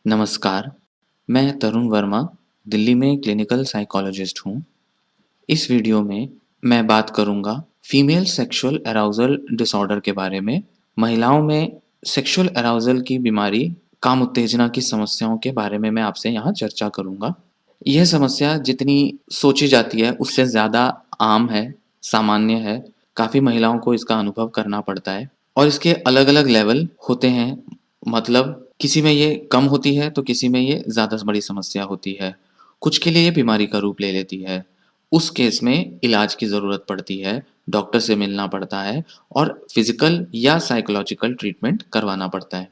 नमस्कार, मैं तरुण वर्मा, दिल्ली में क्लिनिकल साइकोलॉजिस्ट हूँ। इस वीडियो में मैं बात करूँगा फीमेल सेक्सुअल अराउज़ल डिसऑर्डर के बारे में। महिलाओं में सेक्सुअल अराउज़ल की बीमारी, काम उत्तेजना की समस्याओं के बारे में मैं आपसे यहाँ चर्चा करूँगा। यह समस्या जितनी सोची जाती है उससे ज़्यादा आम है, सामान्य है। काफ़ी महिलाओं को इसका अनुभव करना पड़ता है और इसके अलग-अलग लेवल होते हैं। मतलब किसी में ये कम होती है तो किसी में ये ज़्यादा बड़ी समस्या होती है। कुछ के लिए ये बीमारी का रूप ले लेती है। उस केस में इलाज की ज़रूरत पड़ती है, डॉक्टर से मिलना पड़ता है और फिज़िकल या साइकोलॉजिकल ट्रीटमेंट करवाना पड़ता है।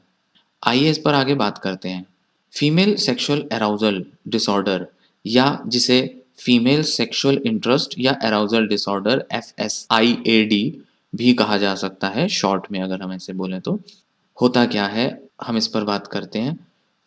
आइए इस पर आगे बात करते हैं। फीमेल सेक्सुअल अराउज़ल डिसऑर्डर या जिसे फीमेल सेक्सुअल इंटरेस्ट या अराउज़ल डिसऑर्डर FSIAD भी कहा जा सकता है शॉर्ट में अगर हम ऐसे बोलें तो। होता क्या है, हम इस पर बात करते हैं।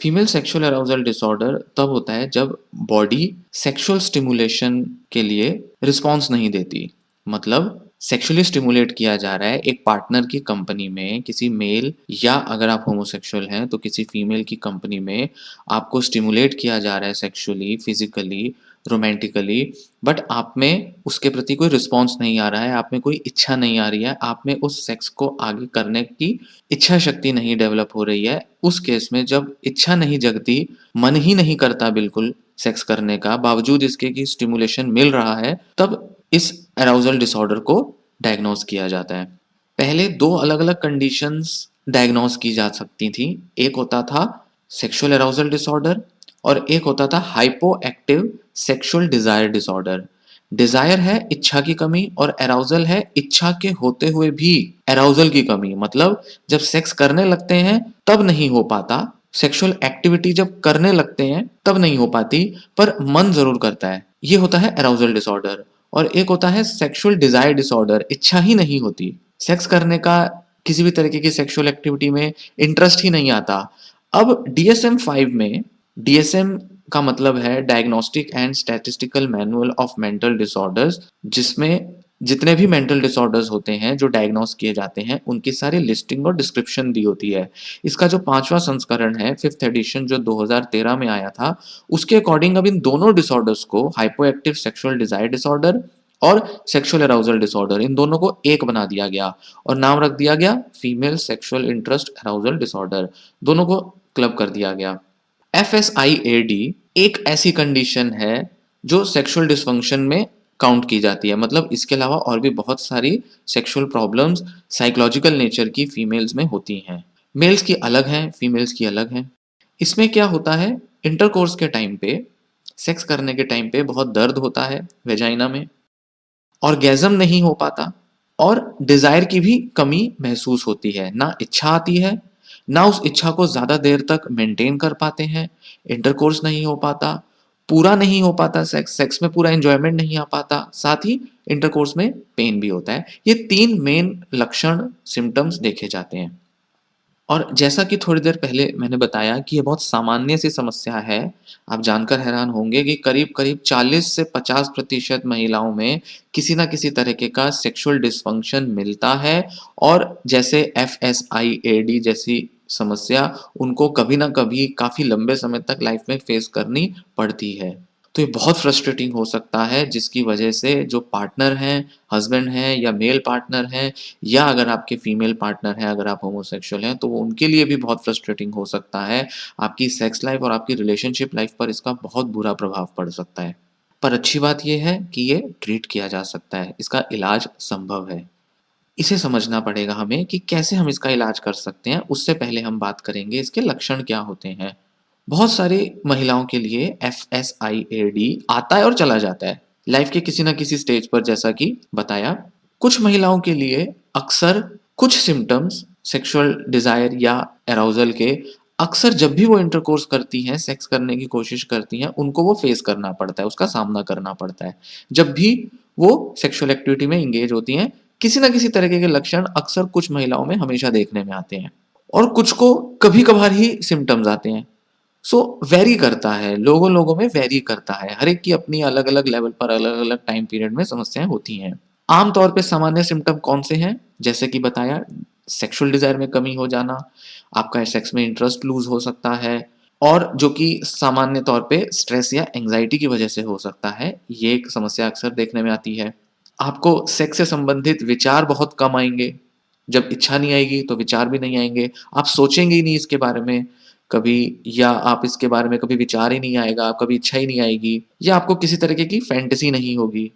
फीमेल सेक्सुअल अराउज़ल डिसऑर्डर तब होता है जब बॉडी सेक्सुअल स्टिमुलेशन के लिए रिस्पॉन्स नहीं देती। मतलब सेक्सुअली स्टिमुलेट किया जा रहा है एक पार्टनर की कंपनी में, किसी मेल या अगर आप होमोसेक्सुअल हैं तो किसी फीमेल की कंपनी में आपको स्टिमुलेट किया जा रहा है सेक्सुअली, फिज़िकली, रोमांटिकली, बट आप में उसके प्रति कोई रिस्पॉन्स नहीं आ रहा है, आप में कोई इच्छा नहीं आ रही है, आप में उस सेक्स को आगे करने की इच्छा शक्ति नहीं डेवलप हो रही है। उस केस में जब इच्छा नहीं जगती, मन ही नहीं करता बिल्कुल सेक्स करने का, बावजूद इसके कि स्टिमुलेशन मिल रहा है, तब इस अराउज़ल डिसऑर्डर को डायग्नोज़ किया जाता है। पहले 2 अलग-अलग कंडीशंस डायग्नोज़ की जा सकती थी। एक होता था सेक्सुअल अराउज़ल डिसऑर्डर और एक होता था hypo active sexual desire disorder. Desire है इच्छा की कमी और अराउज़ल है इच्छा के होते हुए भी अराउज़ल की कमी। मतलब जब सेक्स करने लगते हैं तब नहीं हो पाता, सेक्सुअल एक्टिविटी जब करने लगते हैं तब नहीं हो पाती, पर मन ज़रूर करता है। ये होता है अराउज़ल डिसऑर्डर। और एक होता है सेक्सुअल डिज़ायर डिसऑर्डर, इच्छा ही नहीं होती। सेक्स करने का, किसी भी तरीके की सेक्सुअल एक्टिविटी में इंटरेस्ट ही नहीं आता। अब DSM-5 में, DSM का मतलब है diagnostic and statistical manual of mental disorders, जिसमें जितने भी मेंटल डिसऑर्डर्स होते हैं जो डायग्नोस किए जाते हैं उनकी सारी लिस्टिंग और डिस्क्रिप्शन दी होती है। इसका जो 5वां संस्करण है, 5th एडिशन जो 2013 में आया था, उसके अकॉर्डिंग अब इन दोनों डिसऑर्डर्स को, hypo active sexual desire disorder और सेक्सुअल अराउज़ल डिसऑर्डर, इन दोनों को एक बना दिया गया और नाम रख दिया गया female sexual interest arousal disorder. दोनों को क्लब कर दिया गया। FSIAD एक ऐसी कंडीशन है जो सेक्सुअल डिसफंक्शन में काउंट की जाती है। मतलब इसके अलावा और भी बहुत सारी सेक्सुअल प्रॉब्लम्स साइकोलॉजिकल नेचर की फीमेल्स में होती हैं। मेल्स की अलग हैं, फीमेल्स की अलग हैं। इसमें क्या होता है, इंटरकोर्स के टाइम पे, सेक्स करने के टाइम पे बहुत दर्द होता है वेजाइना में, ऑर्गेज़म नहीं हो पाता और डिज़ायर की भी कमी महसूस होती है। ना इच्छा आती है, ना उस इच्छा को ज़्यादा देर तक मेंटेन कर पाते हैं, इंटरकोर्स नहीं हो पाता, पूरा नहीं हो पाता सेक्स, सेक्स में पूरा एन्जॉयमेंट नहीं आ पाता, साथ ही इंटरकोर्स में पेन भी होता है। ये 3 मेन लक्षण, सिम्पटम्स देखे जाते हैं। और जैसा कि थोड़ी देर पहले मैंने बताया कि ये बहुत सामान्य सी समस्या है, आप जानकर हैरान होंगे कि करीब-करीब 40 से 50% महिलाओं में किसी न किसी तरीके का सेक्सुअल डिस्फंक्शन मिलता है और जैसे FSIAD जैसी समस्या उनको कभी न कभी काफ़ी लंबे समय तक लाइफ में फेस करनी पड़ती है। तो ये बहुत फ्रस्ट्रेटिंग हो सकता है जिसकी वजह से जो पार्टनर हैं, हस्बैंड हैं या मेल पार्टनर हैं या अगर आपके फीमेल पार्टनर हैं, अगर आप होमोसेक्सुअल हैं, तो वो उनके लिए भी बहुत फ्रस्ट्रेटिंग हो सकता है। आपकी सेक्स लाइफ़ और आपकी रिलेशनशिप लाइफ़ पर इसका बहुत बुरा प्रभाव पड़ सकता है। पर अच्छी बात ये है कि ये ट्रीट किया जा सकता है, इसका इलाज संभव है। इसे समझना पड़ेगा हमें कि कैसे हम इसका इलाज कर सकते हैं, उससे पहले हम बात करेंगे इसके लक्षण क्या होते हैं। बहुत सारी महिलाओं के लिए FSIAD आता है और चला जाता है, लाइफ के किसी न किसी स्टेज पर, जैसा कि बताया। कुछ महिलाओं के लिए अक्सर कुछ सिम्पटम्स सेक्सुअल डिज़ायर या अराउज़ल के, अक्सर जब भी वो इंटरकोर्स करती हैं, सेक्स करने की कोशिश करती हैं, उनको वो फेस करना पड़ता है, उसका सामना करना पड़ता है। जब भी वो सेक्सुअल एक्टिविटी में एंगेज होती हैं, किसी न किसी तरीके के लक्षण अक्सर कुछ महिलाओं में हमेशा देखने में आते हैं और कुछ को कभी-कभार ही सिम्पटम्स आते हैं। सो वेरी करता है, लोगों-लोगों में वेरी करता है। हर एक की अपनी अलग-अलग लेवल पर, अलग-अलग टाइम पीरियड में समस्याएँ होती हैं। आम तौर पे सामान्य सिम्पटम कौन से हैं? जैसे कि बताया, सेक्सुअल डिज़ायर में कमी हो जाना, आपका सेक्स में इंटरेस्ट लूज़ हो सकता है, और जो कि सामान्य तौर पे स्ट्रेस या एंग्जायटी की वजह से हो सकता है। ये एक समस्या अक्सर देखने में आती है। आपको सेक्स से संबंधित विचार बहुत कम आएँगे। जब इच्छा नहीं आएगी तो विचार भी नहीं आएँगे। आप सोचेंगे ही नहीं इसके बारे में कभी, या आप इसके बारे में कभी विचार ही नहीं आएगा, कभी इच्छा ही नहीं आएगी, या आपको किसी तरीके की फैंटेसी नहीं होगी।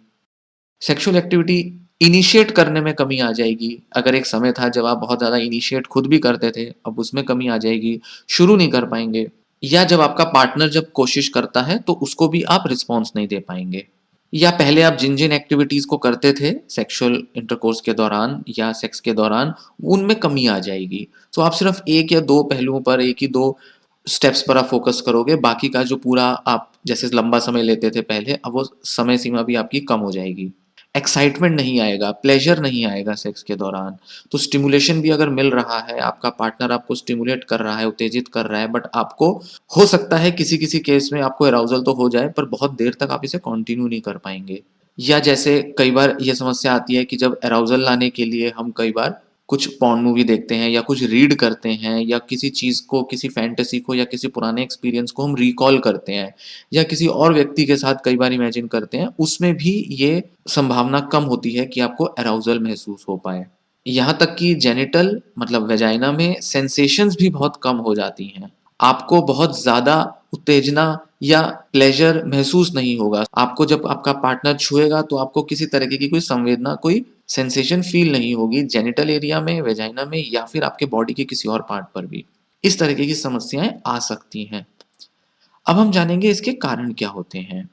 सेक्सुअल एक्टिविटी इनिशिएट करने में कमी आ जाएगी। अगर एक समय था जब आप बहुत ज़्यादा इनिशिएट खुद भी करते थे, अब उसमें कमी आ जाएगी, शुरू नहीं कर पाएँगे। या जब आपका पार्टनर जब कोशिश करता है तो उसको भी आप रिस्पॉन्स नहीं दे पाएँगे। या पहले आप जिन-जिन एक्टिविटीज़ को करते थे सेक्सुअल इंटरकोर्स के दौरान या सेक्स के दौरान, उनमें कमी आ जाएगी। तो आप सिर्फ़ 1 या 2 पहलुओं पर, 1 ही 2 स्टेप्स पर आप फ़ोकस करोगे, बाकी का जो पूरा आप जैसे लंबा समय लेते थे पहले, अब वो समय सीमा भी आपकी कम हो जाएगी। एक्साइटमेंट नहीं आएगा, प्लेज़र नहीं आएगा सेक्स के दौरान। तो स्टिमुलेशन भी अगर मिल रहा है, आपका पार्टनर आपको स्टिमुलेट कर रहा है, उत्तेजित कर रहा है, बट आपको हो सकता है किसी-किसी केस में आपको अराउज़ल तो हो जाए, पर बहुत देर तक आप इसे कंटिन्यू नहीं कर पाएँगे। या जैसे कई बार ये समस्या आती है कि जब अराउज़ल लाने के लिए हम कई बार कुछ पॉर्न मूवी देखते हैं या कुछ रीड करते हैं, या किसी चीज़ को, किसी फैंटेसी को या किसी पुराने एक्सपीरियंस को हम रिकॉल करते हैं, या किसी और व्यक्ति के साथ कई बार इमेजिन करते हैं, उसमें भी ये संभावना कम होती है कि आपको अराउज़ल महसूस हो पाए। यहाँ तक कि जेनिटल मतलब वेजाइना में सेंसेशंस भी बहुत कम हो जाती हैं। आपको बहुत ज़्यादा उत्तेजना या प्लेज़र महसूस नहीं होगा। आपको जब आपका पार्टनर छुएगा तो आपको किसी तरीके की कोई संवेदना, कोई सेंसेशन फ़ील नहीं होगी जेनिटल एरिया में, वेजाइना में, या फिर आपके बॉडी के किसी और पार्ट पर भी। इस तरीके की समस्याएँ आ सकती हैं। अब हम जानेंगे इसके कारण क्या होते हैं।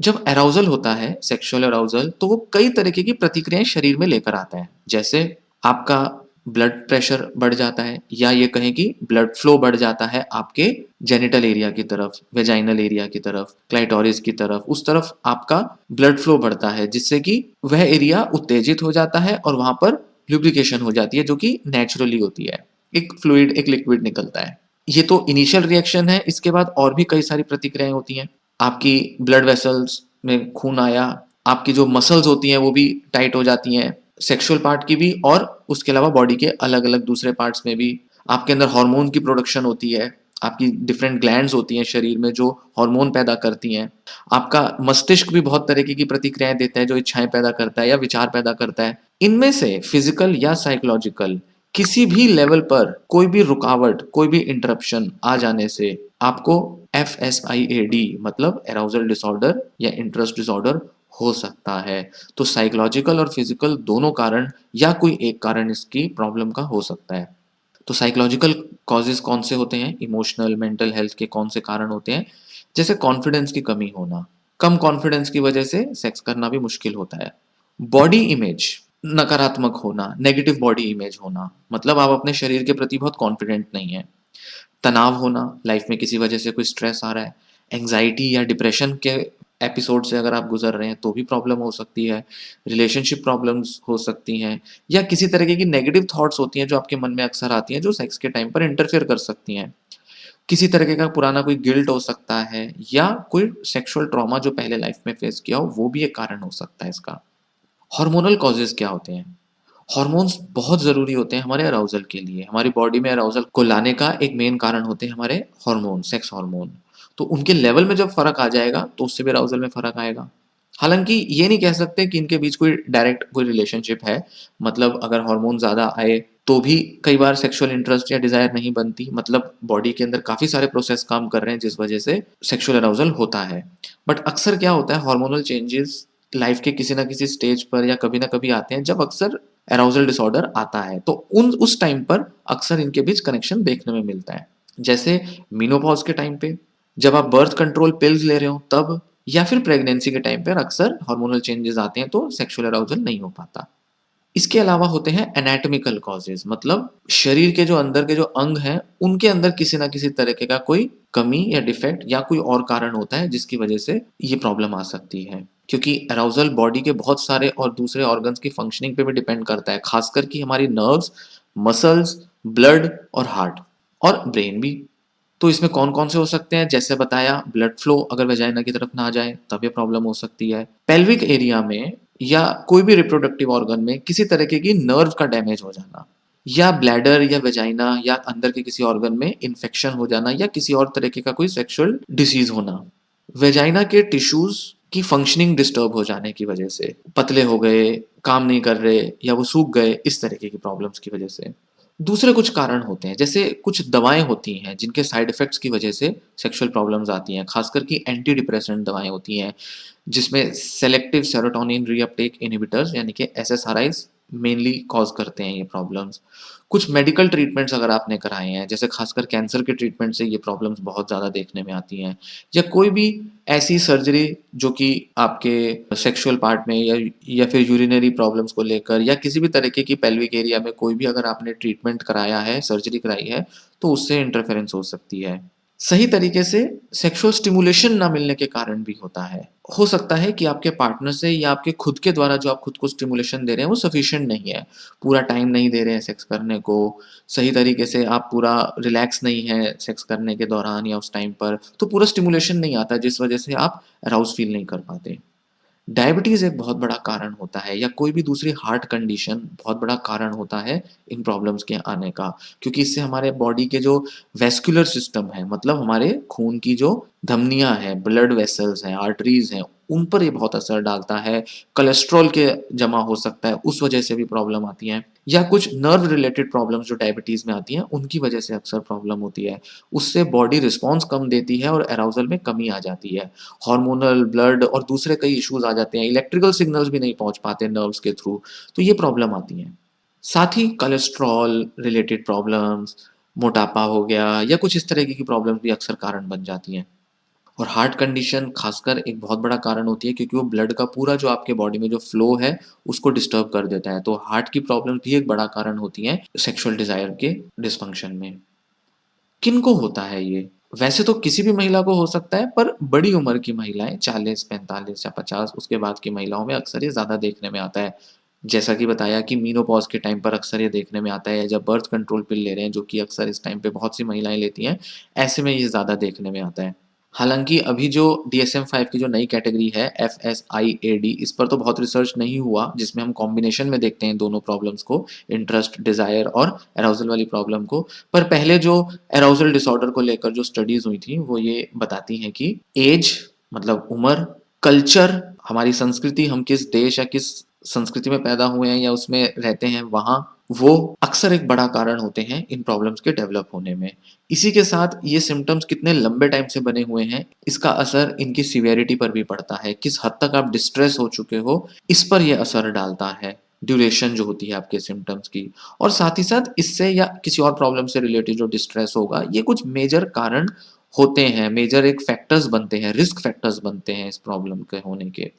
जब अराउज़ल होता है, सेक्सुअल अराउज़ल, तो वो कई तरीके की प्रतिक्रियाएँ शरीर में लेकर आता है। जैसे आपका ब्लड प्रेशर बढ़ जाता है, या ये कहें कि ब्लड फ्लो बढ़ जाता है आपके जेनिटल एरिया की तरफ, वेजाइनल एरिया की तरफ, क्लाइटोरिस की तरफ, उस तरफ आपका ब्लड फ्लो बढ़ता है, जिससे कि वह एरिया उत्तेजित हो जाता है और वहाँ पर ल्यूब्रिकेशन हो जाती है, जो कि नेचुरली होती है। एक फ्लूइड, एक लिक्विड निकलता है। ये तो इनिशियल रिएक्शन है, इसके बाद और भी कई सारी प्रतिक्रियाएँ होती हैं। आपकी ब्लड वेसल्स में खून आया, आपकी जो मसल्स होती हैं वो भी टाइट हो जाती हैं, सेक्सुअल पार्ट की भी, और उसके अलावा बॉडी के अलग-अलग दूसरे पार्ट्स में भी। आपके अंदर हार्मोन की प्रोडक्शन होती है, आपकी डिफरेंट ग्लैंड्स होती हैं शरीर में जो हार्मोन पैदा करती हैं। आपका मस्तिष्क भी बहुत तरीके की प्रतिक्रियाएँ देता है, जो इच्छाएँ पैदा करता है या विचार पैदा करता है। इनमें से फिज़िकल या साइकोलॉजिकल किसी भी लेवल पर कोई भी रुकावट, कोई भी इंटरप्शन आ जाने से आपको एफएसआईएडी मतलब अराउजल डिसऑर्डर या इंटरेस्ट डिसऑर्डर हो सकता है। तो साइकोलॉजिकल और फिजिकल दोनों कारण या कोई एक कारण इसकी प्रॉब्लम का हो सकता है। तो साइकोलॉजिकल कॉजेज़ कौन से होते हैं? इमोशनल, मेंटल हेल्थ के कौन से कारण होते हैं? जैसे कॉन्फिडेंस की कमी होना, कम कॉन्फिडेंस की वजह से सेक्स करना भी मुश्किल होता है। बॉडी इमेज नकारात्मक होना, नेगेटिव बॉडी इमेज होना, मतलब आप अपने शरीर के प्रति बहुत कॉन्फिडेंट नहीं हैं। तनाव होना, लाइफ में किसी वजह से कोई स्ट्रेस आ रहा है, एंग्जायटी या डिप्रेशन के एपिसोड से अगर आप गुजर रहे हैं तो भी प्रॉब्लम हो सकती है, रिलेशनशिप प्रॉब्लम्स हो सकती हैं, या किसी तरीके की नेगेटिव थॉट्स होती हैं जो आपके मन में अक्सर आती हैं, जो सेक्स के टाइम पर इंटरफेयर कर सकती हैं। किसी तरीके का पुराना कोई गिल्ट हो सकता है, या कोई सेक्सुअल ट्रॉमा जो पहले लाइफ में फेस किया हो, वो भी एक कारण हो सकता है इसका। हार्मोनल कॉजेज़ क्या होते हैं? हार्मोन्स बहुत ज़रूरी होते हैं हमारे अराउज़ल के लिए। हमारी बॉडी में अराउज़ल को लाने का एक मेन कारण होते हैं हमारे हार्मोन, सेक्स हार्मोन। तो उनके लेवल में जब फ़र्क आ जाएगा, तो उससे भी अराउज़ल में फ़र्क आएगा। हालाँकि ये नहीं कह सकते कि इनके बीच कोई डायरेक्ट कोई रिलेशनशिप है। मतलब अगर हार्मोन ज़्यादा आए, तो भी कई बार सेक्सुअल इंटरेस्ट या डिज़ायर नहीं बनती। मतलब बॉडी के अंदर काफ़ी सारे प्रोसेस काम कर रहे हैं, जिस वज़ह से सेक्सुअल अराउज़ल होता है। बट अक्सर क्या होता है, हार्मोनल चेंजेज़ लाइफ़ के किसी न किसी स्टेज पर या कभी न कभी आते हैं, जब अक्सर अराउज़ल डिसऑर्डर आता है। तो उस टाइम पर अक्सर इनके बीच कनेक्शन देखने में मिलता है। जैसे मेनोपॉज़ के टाइम पे, जब आप बर्थ कंट्रोल पिल्स ले रहे हो तब, या फिर प्रेगनेंसी के टाइम पर अक्सर हार्मोनल चेंजेज़ आते हैं, तो सेक्सुअल अराउज़ल नहीं हो पाता। इसके अलावा होते हैं एनाटॉमिकल कॉजेज़, मतलब शरीर के जो अंदर के जो अंग हैं, उनके अंदर किसी न किसी तरीके का कोई कमी या डिफेक्ट या कोई और कारण होता है, जिसकी वजह से ये प्रॉब्लम आ सकती है। क्योंकि अराउज़ल बॉडी के बहुत सारे और दूसरे ऑर्गन्स की फंक्शनिंग पे भी डिपेंड करता है, खासकर कि हमारी नर्व्स, मसल्स, ब्लड और हार्ट और ब्रेन भी। तो इसमें कौन-कौन से हो सकते हैं? जैसे बताया, ब्लड फ्लो अगर वेजाइना की तरफ ना जाए, तब ये प्रॉब्लम हो सकती है। पेल्विक एरिया में या कोई भी रिप्रोडक्टिव ऑर्गन में किसी तरीके की नर्व का डैमेज हो जाना, या ब्लैडर या वेजाइना या अंदर के किसी ऑर्गन में इन्फेक्शन हो जाना या किसी और तरीके का कोई सेक्सुअल डिसीज होना। वेजाइना के टिश्यूज की फंक्शनिंग डिस्टर्ब हो जाने की वजह से, पतले हो गए, काम नहीं कर रहे या वो सूख गए, इस तरीके की प्रॉब्लम्स की वजह से। दूसरे कुछ कारण होते हैं, जैसे कुछ दवाएं होती हैं जिनके साइड इफेक्ट्स की वजह से सेक्सुअल प्रॉब्लम्स आती हैं, खासकर कि एंटी डिप्रेसेंट दवाएं होती हैं जिसमें सेलेक्टिव सेरोटोनिन रीअपटेक इनहिबिटर्स यानी कि एसएसआरआईज मेनली कॉज करते हैं ये प्रॉब्लम्स। कुछ मेडिकल ट्रीटमेंट्स अगर आपने कराए हैं, जैसे खासकर कैंसर के ट्रीटमेंट से ये प्रॉब्लम्स बहुत ज़्यादा देखने में आती हैं, या कोई भी ऐसी सर्जरी जो कि आपके सेक्सुअल पार्ट में या फिर यूरिनरी प्रॉब्लम्स को लेकर या किसी भी तरीके की पेल्विक एरिया में कोई भी अगर आपने ट्रीटमेंट कराया है, सर्जरी कराई है, तो उससे इंटरफेरेंस हो सकती है। सही तरीके से सेक्सुअल स्टिमुलेशन ना मिलने के कारण भी होता है। हो सकता है कि आपके पार्टनर से या आपके खुद के द्वारा जो आप खुद को स्टिमुलेशन दे रहे हैं वो सफिशिएंट नहीं है। पूरा टाइम नहीं दे रहे हैं सेक्स करने को, सही तरीके से आप पूरा रिलैक्स नहीं है सेक्स करने के दौरान या उस टाइम पर, तो पूरा स्टिमुलेशन नहीं आता जिस वजह से आप अराउज़ फील नहीं कर पाते। डायबिटीज़ एक बहुत बड़ा कारण होता है या कोई भी दूसरी हार्ट कंडीशन बहुत बड़ा कारण होता है इन प्रॉब्लम्स के आने का, क्योंकि इससे हमारे बॉडी के जो वैस्कुलर सिस्टम है, मतलब हमारे खून की जो धमनियाँ हैं, ब्लड वेसल्स हैं, आर्टरीज़ हैं, उन पर ये बहुत असर डालता है। कोलेस्ट्रॉल के जमा हो सकता है, उस वजह से भी प्रॉब्लम आती हैं, या कुछ नर्व रिलेटेड प्रॉब्लम्स जो डायबिटीज़ में आती हैं, उनकी वजह से अक्सर प्रॉब्लम होती है। उससे बॉडी रिस्पॉन्स कम देती है और अराउज़ल में कमी आ जाती है। हार्मोनल, ब्लड और दूसरे कई इश्यूज़ आ जाते हैं, इलेक्ट्रिकल सिग्नल्स भी नहीं पहुँच पाते नर्व्स के थ्रू, तो ये प्रॉब्लम आती हैं। साथ ही कोलेस्ट्रॉल रिलेटेड प्रॉब्लम्स, मोटापा हो गया या कुछ इस तरीके की प्रॉब्लम्स भी अक्सर कारण बन जाती हैं। और हार्ट कंडीशन खासकर एक बहुत बड़ा कारण होती है, क्योंकि वो ब्लड का पूरा जो आपके बॉडी में जो फ्लो है, उसको डिस्टर्ब कर देता है। तो हार्ट की प्रॉब्लम भी एक बड़ा कारण होती हैं सेक्सुअल डिज़ायर के डिसफंक्शन में। किनको होता है ये? वैसे तो किसी भी महिला को हो सकता है, पर बड़ी उम्र की महिलाएँ 40, 45 या 50 उसके बाद की महिलाओं में अक्सर ये ज़्यादा देखने में आता है। जैसा कि बताया कि मेनोपॉज़ के टाइम पर अक्सर ये देखने में आता है, या जब बर्थ कंट्रोल पिल ले रहे हैं, जो कि अक्सर इस टाइम पे बहुत सी महिलाएँ लेती हैं, ऐसे में ये ज़्यादा देखने में आता है। हालाँकि अभी जो DSM-5 की जो नई कैटेगरी है FSIAD, इस पर तो बहुत रिसर्च नहीं हुआ, जिसमें हम कॉम्बिनेशन में देखते हैं दोनों प्रॉब्लम्स को, इंटरेस्ट, डिज़ायर और अराउज़ल वाली प्रॉब्लम को। पर पहले जो अराउज़ल डिसऑर्डर को लेकर जो स्टडीज़ हुई थी, वो ये बताती हैं कि ऐज मतलब उम्र, कल्चर, हमारी संस्कृति, हम किस देश या किस संस्कृति में पैदा हुए हैं या उसमें रहते हैं वहाँ, वो अक्सर एक बड़ा कारण होते हैं इन प्रॉब्लम्स के डेवलप होने में। इसी के साथ ये सिम्पटम्स कितने लंबे टाइम से बने हुए हैं, इसका असर इनकी सीवियरिटी पर भी पड़ता है। किस हद तक आप डिस्ट्रेस हो चुके हो, इस पर ये असर डालता है, ड्यूरेशन जो होती है आपके सिम्पटम्स की। और साथ ही साथ इससे या किसी और प्रॉब्लम से रिलेटेड जो डिस्ट्रेस होगा, ये कुछ मेजर कारण होते हैं, मेजर एक फैक्टर्स बनते हैं, रिस्क फैक्टर्स बनते हैं इस प्रॉब्लम के होने के।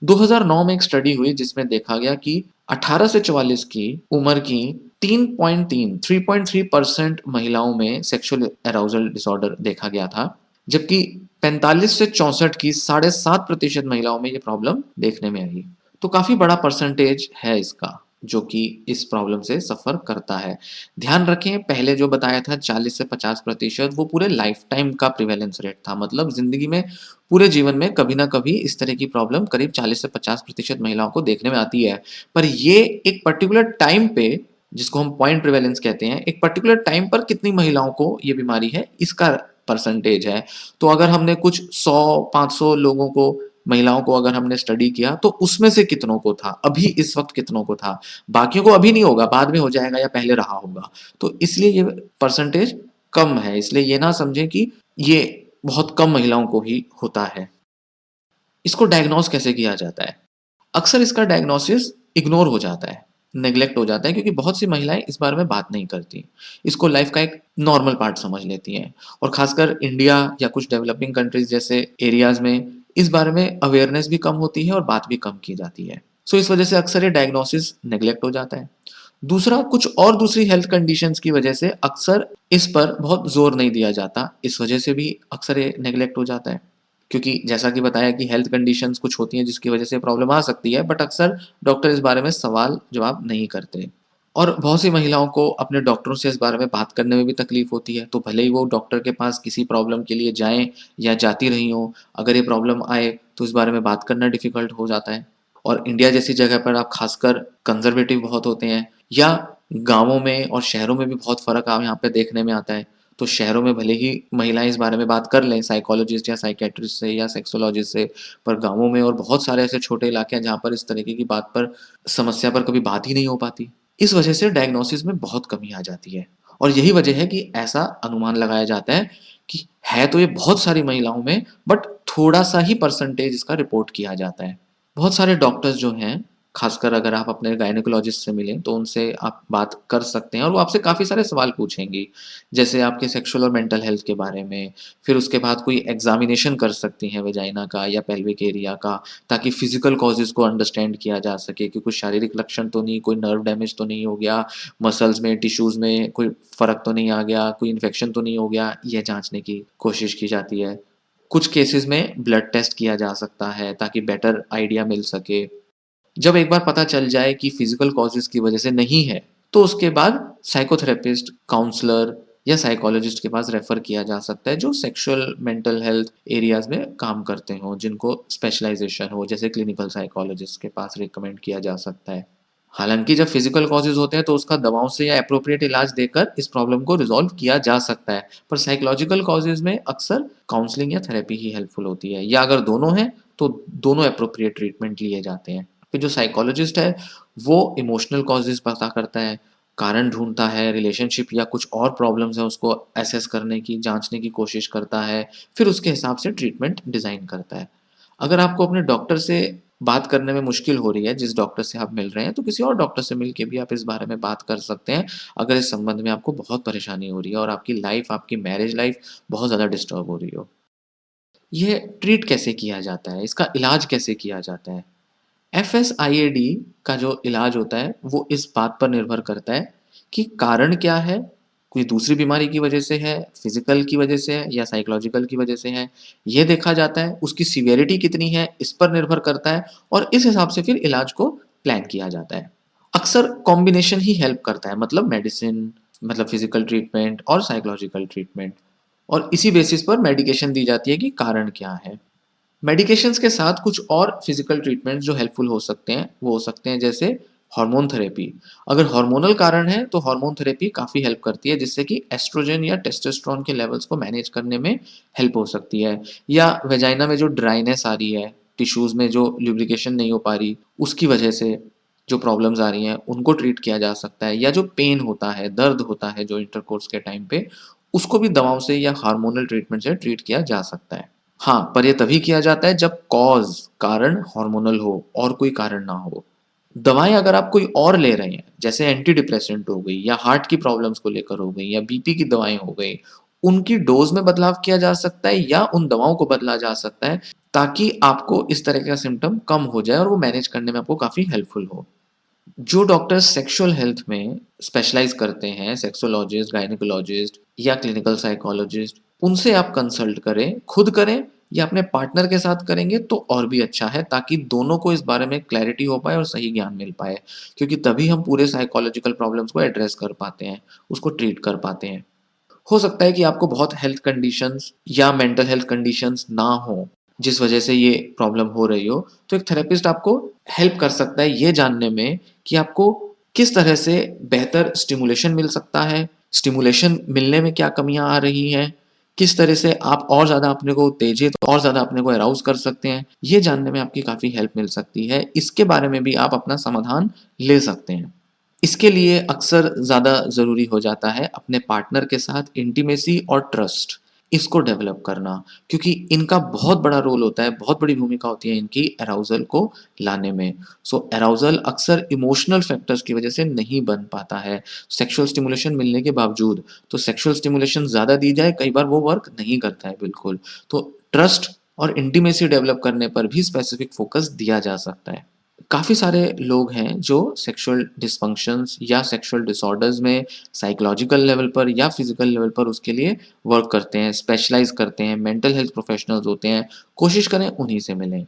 2009 में एक स्टडी हुई जिसमें देखा गया कि 18 से 44 की उम्र की 3.3% महिलाओं में सेक्सुअल अराउजल डिसऑर्डर देखा गया था, जबकि 45 से 64 की 7.5% महिलाओं में ये प्रॉब्लम देखने में आई। तो काफ़ी बड़ा परसेंटेज है इसका, जो कि इस प्रॉब्लम से सफ़र करता है। ध्यान रखें, पहले जो बताया था 40 से 50% वो पूरे लाइफ टाइम का प्रिवेलेंस रेट था, मतलब ज़िंदगी में पूरे जीवन में कभी ना कभी इस तरह की प्रॉब्लम करीब 40 से 50% महिलाओं को देखने में आती है। पर ये एक पर्टिकुलर टाइम पे, जिसको हम पॉइंट प्रिवेलेंस कहते हैं, एक पर्टिकुलर टाइम पर कितनी महिलाओं को ये बीमारी है, इसका परसेंटेज है। तो अगर हमने कुछ 100-500 लोगों को, महिलाओं को अगर हमने स्टडी किया, तो उसमें से कितनों को था, अभी इस वक़्त कितनों को था। बाकियों को अभी नहीं होगा, बाद में हो जाएगा या पहले रहा होगा। तो इसलिए ये परसेंटेज कम है, इसलिए ये ना समझें कि ये बहुत कम महिलाओं को ही होता है। इसको डायग्नोज़ कैसे किया जाता है? अक्सर इसका डायग्नोसिस इग्नोर हो जाता है, नेग्लेक्ट हो जाता है, क्योंकि बहुत सी महिलाएँ इस बारे में बात नहीं करती। इसको लाइफ़ का एक नॉर्मल पार्ट समझ लेती हैं, और ख़ासकर इंडिया या कुछ डेवलपिंग कंट्रीज़ जैसे एरियाज़ में इस बारे में अवेयरनेस भी कम होती है और बात भी कम की जाती है। सो इस वजह से अक्सर ये डायग्नोसिस नेग्लेक्ट हो जाता है। दूसरा, कुछ और दूसरी हेल्थ कंडीशंस की वजह से अक्सर इस पर बहुत ज़ोर नहीं दिया जाता, इस वजह से भी अक्सर ये नेग्लेक्ट हो जाता है। क्योंकि जैसा कि बताया कि हेल्थ कंडीशंस कुछ होती हैं जिसकी वजह से प्रॉब्लम आ सकती है, बट अक्सर डॉक्टर इस बारे में सवाल-जवाब नहीं करते। और बहुत सी महिलाओं को अपने डॉक्टरों से इस बारे में बात करने में भी तकलीफ़ होती है, तो भले ही वो डॉक्टर के पास किसी प्रॉब्लम के लिए जाएँ या जाती रही हों, अगर ये प्रॉब्लम आए तो इस बारे में बात करना डिफ़िकल्ट हो जाता है। और इंडिया जैसी जगह पर आप खासकर कंजर्वेटिव बहुत होते हैं, या गाँवों में और शहरों में भी बहुत फ़र्क आप यहाँ पे देखने में आता है। तो शहरों में भले ही महिलाएँ इस बारे में बात कर लें साइकोलॉजिस्ट या साइकियाट्रिस्ट से या सेक्सोलॉजिस्ट से, पर गाँवों में और बहुत सारे ऐसे छोटे इलाके हैं जहाँ पर इस तरीके की बात पर समस्या पर कभी बात ही नहीं हो पाती। इस वजह से डायग्नोसिस में बहुत कमी आ जाती है और यही वजह है कि ऐसा अनुमान लगाया जाता है कि है तो ये बहुत सारी महिलाओं में, बट थोड़ा-सा ही परसेंटेज इसका रिपोर्ट किया जाता है। बहुत सारे डॉक्टर्स जो हैं, खासकर अगर आप अपने गायनेकोलॉजिस्ट से मिलें तो उनसे आप बात कर सकते हैं और वो आपसे काफ़ी सारे सवाल पूछेंगी। जैसे आपके सेक्सुअल और मेंटल हेल्थ के बारे में, फिर उसके बाद कोई एग्ज़ामिनेशन कर सकती हैं वेजाइना का या पेल्विक एरिया का, ताकि फिज़िकल कॉज़ेज़ को अंडरस्टैंड किया जा सके कि कुछ शारीरिक लक्षण तो नहीं, कोई नर्व डैमेज तो नहीं हो गया, मसल्स में, टिश्यूज़ में कोई फ़र्क तो नहीं आ गया, कोई इन्फेक्शन तो नहीं हो गया, ये जाँचने की कोशिश की जाती है। कुछ केसेज़ में ब्लड टेस्ट किया जा सकता है ताकि बेटर आइडिया मिल सके। जब एक बार पता चल जाए कि फिजिकल कॉजेज़ की वजह से नहीं है, तो उसके बाद साइकोथेरेपिस्ट, काउंसलर या साइकोलॉजिस्ट के पास रेफर किया जा सकता है जो सेक्सुअल मेंटल हेल्थ एरियाज़ में काम करते हों, जिनको स्पेशलाइज़ेशन हो, जैसे क्लिनिकल साइकोलॉजिस्ट के पास रिकमेंड किया जा सकता है। हालाँकि जब फिजिकल कॉजेज़ होते हैं तो उसका दवाओं से या एप्रोप्रिएट इलाज देकर इस प्रॉब्लम को रिज़ॉल्व किया जा सकता है। पर साइकोलॉजिकल कॉजेज़ में अक्सर काउंसलिंग या थेरेपी ही हेल्पफुल होती है, या अगर दोनों हैं तो दोनों एप्रोप्रिएट ट्रीटमेंट लिए जाते हैं। फिर जो साइकोलॉजिस्ट है वो इमोशनल कॉजेज़ पता करता है, कारण ढूँढता है, रिलेशनशिप या कुछ और प्रॉब्लम्स हैं उसको असेस करने की, जाँचने की कोशिश करता है, फिर उसके हिसाब से ट्रीटमेंट डिज़ाइन करता है। अगर आपको अपने डॉक्टर से बात करने में मुश्किल हो रही है, जिस डॉक्टर से आप मिल रहे हैं, तो किसी और डॉक्टर से मिल के भी आप इस बारे में बात कर सकते हैं, अगर इस संबंध में आपको बहुत परेशानी हो रही है और आपकी लाइफ़, आपकी मैरिज लाइफ़ बहुत ज़्यादा डिस्टर्ब हो रही हो। ये ट्रीट कैसे किया जाता है? इसका इलाज कैसे किया जाता है? एफएसआईएडी का जो इलाज होता है, वो इस बात पर निर्भर करता है कि कारण क्या है, कोई दूसरी बीमारी की वजह से है, फिज़िकल की वजह से है या साइकोलॉजिकल की वजह से है, ये देखा जाता है। उसकी सीवियरिटी कितनी है, इस पर निर्भर करता है और इस हिसाब से फिर इलाज को प्लान किया जाता है। अक्सर कॉम्बिनेशन ही हेल्प करता है, मतलब मेडिसिन, मतलब फिज़िकल ट्रीटमेंट और साइकोलॉजिकल ट्रीटमेंट, और इसी बेसिस पर मेडिकेशन दी जाती है कि कारण क्या है। मेडिकेशंस के साथ कुछ और फिजिकल ट्रीटमेंट जो हेल्पफुल हो सकते हैं, वो हो सकते हैं जैसे हार्मोन थेरेपी। अगर हार्मोनल कारण है तो हार्मोन थेरेपी काफ़ी हेल्प करती है, जिससे कि एस्ट्रोजन या टेस्टोस्टेरोन के लेवल्स को मैनेज करने में हेल्प हो सकती है। या वेजाइना में जो ड्राइनेस आ रही है, टिश्यूज़ में जो ल्यूब्रिकेशन नहीं हो पा रही, उसकी वजह से जो प्रॉब्लम्स आ रही हैं, उनको ट्रीट किया जा सकता है। या जो पेन होता है, दर्द होता है जो इंटरकोर्स के टाइम पे, उसको भी दवाओं से या हार्मोनल ट्रीटमेंट से ट्रीट किया जा सकता है। हाँ, पर ये तभी किया जाता है जब कारण हार्मोनल हो और कोई कारण ना हो। दवाएँ अगर आप कोई और ले रहे हैं, जैसे एंटी डिप्रेसेंट हो गई या हार्ट की प्रॉब्लम्स को लेकर हो गई या बीपी की दवाएँ हो गई, उनकी डोज़ में बदलाव किया जा सकता है या उन दवाओं को बदला जा सकता है, ताकि आपको इस तरह का सिम्पटम कम हो जाए और वो मैनेज करने में आपको काफ़ी हेल्पफुल हो। जो डॉक्टर सेक्सुअल हेल्थ में स्पेशलाइज़ करते हैं, सेक्सोलॉजिस्ट, गायनेकोलॉजिस्ट या क्लिनिकल साइकोलॉजिस्ट, उनसे आप कंसल्ट करें, खुद करें या अपने पार्टनर के साथ करेंगे तो और भी अच्छा है, ताकि दोनों को इस बारे में क्लैरिटी हो पाए और सही ज्ञान मिल पाए। क्योंकि तभी हम पूरे साइकोलॉजिकल प्रॉब्लम्स को एड्रेस कर पाते हैं, उसको ट्रीट कर पाते हैं। हो सकता है कि आपको बहुत हेल्थ कंडीशंस या मेंटल हेल्थ कंडीशंस ना हो, जिस वजह से ये प्रॉब्लम हो रही हो, तो एक थेरेपिस्ट आपको हेल्प कर सकता है ये जानने में कि आपको किस तरह से बेहतर स्टिमुलेशन मिल सकता है, स्टिमुलेशन मिलने में क्या कमियाँ आ रही हैं, किस तरह से आप और ज़्यादा अपने को उत्तेजित और ज़्यादा अपने को अराउज़ कर सकते हैं, ये जानने में आपकी काफ़ी हेल्प मिल सकती है। इसके बारे में भी आप अपना समाधान ले सकते हैं। इसके लिए अक्सर ज़्यादा ज़रूरी हो जाता है अपने पार्टनर के साथ इंटीमेसी और ट्रस्ट, इसको डेवलप करना, क्योंकि इनका बहुत बड़ा रोल होता है, बहुत बड़ी भूमिका होती है इनकी अराउज़ल को लाने में। सो अराउज़ल अक्सर इमोशनल फैक्टर्स की वजह से नहीं बन पाता है, सेक्सुअल स्टिमुलेशन मिलने के बावजूद। तो सेक्सुअल स्टिमुलेशन ज़्यादा दी जाए, कई बार वो वर्क नहीं करता है बिल्कुल। तो ट्रस्ट और इंटीमेसी डेवलप करने पर भी स्पेसिफिक फ़ोकस दिया जा सकता है। काफ़ी सारे लोग हैं जो सेक्सुअल डिसफंक्शंस या सेक्सुअल डिसऑर्डर्स में साइकोलॉजिकल लेवल पर या फिजिकल लेवल पर उसके लिए वर्क करते हैं, स्पेशलाइज़ करते हैं, मेंटल हेल्थ प्रोफेशनल्स होते हैं, कोशिश करें उन्हीं से मिलें।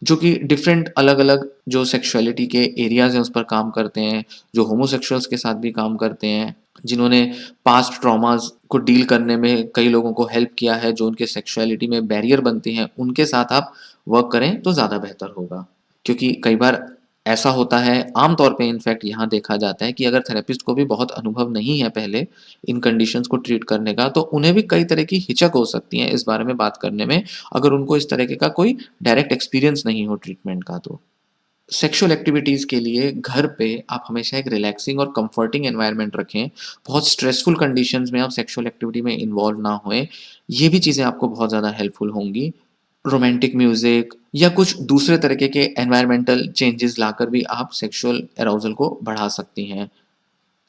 जो कि डिफरेंट अलग-अलग जो सेक्सुअलिटी के एरियाज़ हैं उस पर काम करते हैं, जो होमोसेक्सुअल्स के साथ भी काम करते हैं, जिन्होंने पास्ट ट्रॉमास को डील करने में कई लोगों को हेल्प किया है, जो उनके सेक्सुअलिटी में बैरियर बनती हैं, उनके साथ आप वर्क करें तो ज़्यादा बेहतर होगा। क्योंकि कई बार ऐसा होता है, आम तौर पे इनफैक्ट यहाँ देखा जाता है कि अगर थेरेपिस्ट को भी बहुत अनुभव नहीं है पहले इन कंडीशंस को ट्रीट करने का, तो उन्हें भी कई तरह की हिचक हो सकती है इस बारे में बात करने में, अगर उनको इस तरीके का कोई डायरेक्ट एक्सपीरियंस नहीं हो ट्रीटमेंट का तो। सेक्सुअल एक्टिविटीज़ के लिए घर पे आप हमेशा एक रिलैक्सिंग और कंफर्टिंग एनवायरनमेंट रखें। बहुत स्ट्रेसफुल कंडीशंस में आप सेक्सुअल एक्टिविटी में इन्वॉल्व ना होएँ। ये भी चीज़ें आपको बहुत ज़्यादा हेल्पफुल होंगी। रोमांटिक म्यूज़िक या कुछ दूसरे तरीके के एनवायरमेंटल चेंजेस लाकर भी आप सेक्सुअल अराउज़ल को बढ़ा सकती हैं।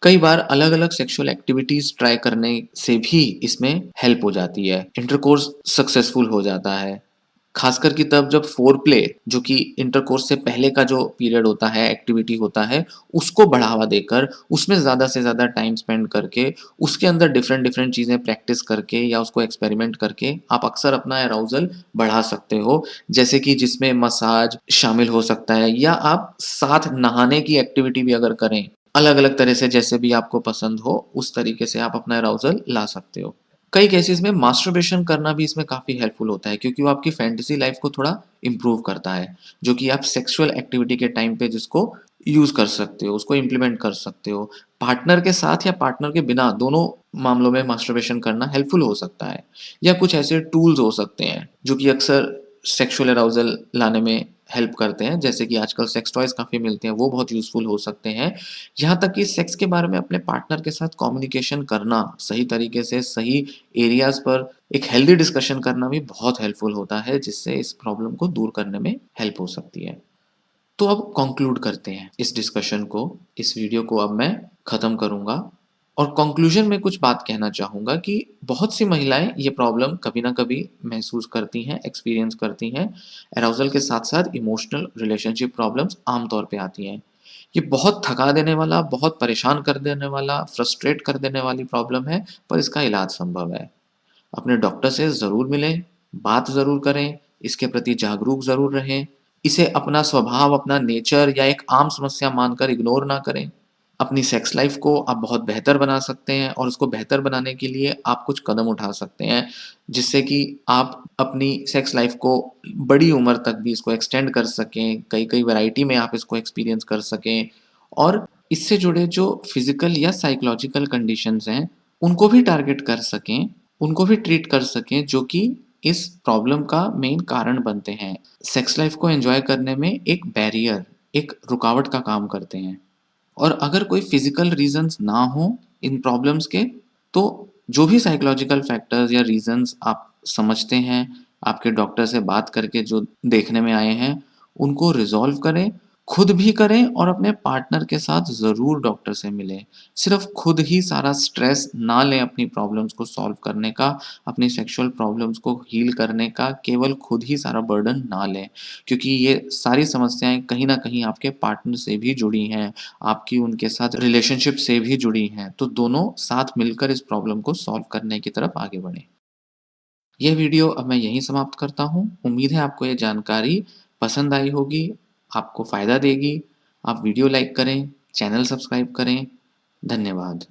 कई बार अलग-अलग सेक्सुअल एक्टिविटीज़ ट्राई करने से भी इसमें हेल्प हो जाती है। इंटरकोर्स सक्सेसफुल हो जाता है। खासकर कि तब जब फोरप्ले जो कि इंटरकोर्स से पहले का जो पीरियड होता है, एक्टिविटी होता है, उसको बढ़ावा देकर, उसमें ज़्यादा से ज़्यादा टाइम स्पेंड करके, उसके अंदर डिफरेंट-डिफरेंट चीज़ें प्रैक्टिस करके या उसको एक्सपेरिमेंट करके आप अक्सर अपना अराउज़ल बढ़ा सकते हो। जैसे कि जिसमें मसाज शामिल हो सकता है या आप साथ नहाने की एक्टिविटी भी अगर करें, अलग-अलग तरह से जैसे भी आपको पसंद हो, उस तरीके से आप अपना अराउज़ल ला सकते हो। कई केसेज़ में मास्टरबेशन करना भी इसमें काफ़ी हेल्पफुल होता है क्योंकि वो आपकी फैंटेसी लाइफ़ को थोड़ा इम्प्रूव करता है, जो कि आप सेक्सुअल एक्टिविटी के टाइम पे जिसको यूज़ कर सकते हो, उसको इम्प्लीमेंट कर सकते हो। पार्टनर के साथ या पार्टनर के बिना दोनों मामलों में मास्टरबेशन करना हेल्पफुल हो सकता है। या कुछ ऐसे टूल्स हो सकते हैं, जो कि अक्सर सेक्सुअल अराउज़ल लाने में हेल्प करते हैं, जैसे कि आजकल सेक्स टॉयज़ काफ़ी मिलते हैं, वो बहुत यूज़फुल हो सकते हैं। यहाँ तक कि सेक्स के बारे में अपने पार्टनर के साथ कम्युनिकेशन करना, सही तरीके से, सही एरियाज़ पर एक हेल्दी डिस्कशन करना भी बहुत हेल्पफुल होता है, जिससे इस प्रॉब्लम को दूर करने में हेल्प हो सकती है। तो अब कंक्लूड करते हैं इस डिस्कशन को, इस वीडियो को अब मैं ख़त्म करूँगा और कंक्लूजन में कुछ बात कहना चाहूँगा कि बहुत सी महिलाएँ ये प्रॉब्लम कभी न कभी महसूस करती हैं, एक्सपीरियंस करती हैं। अराउज़ल के साथ-साथ इमोशनल रिलेशनशिप प्रॉब्लम्स आम तौर पे आती हैं। ये बहुत थका देने वाला, बहुत परेशान कर देने वाला, फ्रस्ट्रेट कर देने वाली प्रॉब्लम है, पर इसका इलाज संभव है। अपने डॉक्टर से ज़रूर मिलें, बात ज़रूर करें, इसके प्रति जागरूक ज़रूर रहें। इसे अपना स्वभाव, अपना नेचर या एक आम समस्या मानकर इग्नोर ना करें। अपनी सेक्स लाइफ़ को आप बहुत बेहतर बना सकते हैं और उसको बेहतर बनाने के लिए आप कुछ कदम उठा सकते हैं, जिससे कि आप अपनी सेक्स लाइफ़ को बड़ी उम्र तक भी इसको एक्सटेंड कर सकें, कई-कई वैरायटी में आप इसको एक्सपीरियंस कर सकें और इससे जुड़े जो फ़िज़िकल या साइकोलॉजिकल कंडीशंस हैं, उनको भी टारगेट कर सकें, उनको भी ट्रीट कर सकें, जो कि इस प्रॉब्लम का मेन कारण बनते हैं। सेक्स लाइफ़ को एन्जॉय करने में एक बैरियर, एक रुकावट का काम करते हैं। और अगर कोई फिज़िकल रीज़न्स ना हो इन प्रॉब्लम्स के, तो जो भी साइकोलॉजिकल फैक्टर्स या रीज़न्स आप समझते हैं, आपके डॉक्टर से बात करके जो देखने में आए हैं, उनको रिज़ॉल्व करें, खुद भी करें और अपने पार्टनर के साथ ज़रूर डॉक्टर से मिलें। सिर्फ़ खुद ही सारा स्ट्रेस ना लें अपनी प्रॉब्लम्स को सॉल्व करने का, अपनी सेक्सुअल प्रॉब्लम्स को हील करने का, केवल खुद ही सारा बर्डन ना लें। क्योंकि ये सारी समस्याएँ कहीं न कहीं आपके पार्टनर से भी जुड़ी हैं। आपकी उनके साथ रिलेशनशिप से भी जुड़ी हैं, तो दोनों साथ मिलकर इस प्रॉब्लम को सॉल्व करने की तरफ आगे बढ़ें। यह वीडियो अब मैं यहीं समाप्त करता हूँ। उम्मीद है आपको ये जानकारी पसंद आई होगी, आपको फ़ायदा देगी। आप वीडियो लाइक करें, चैनल सब्सक्राइब करें। धन्यवाद।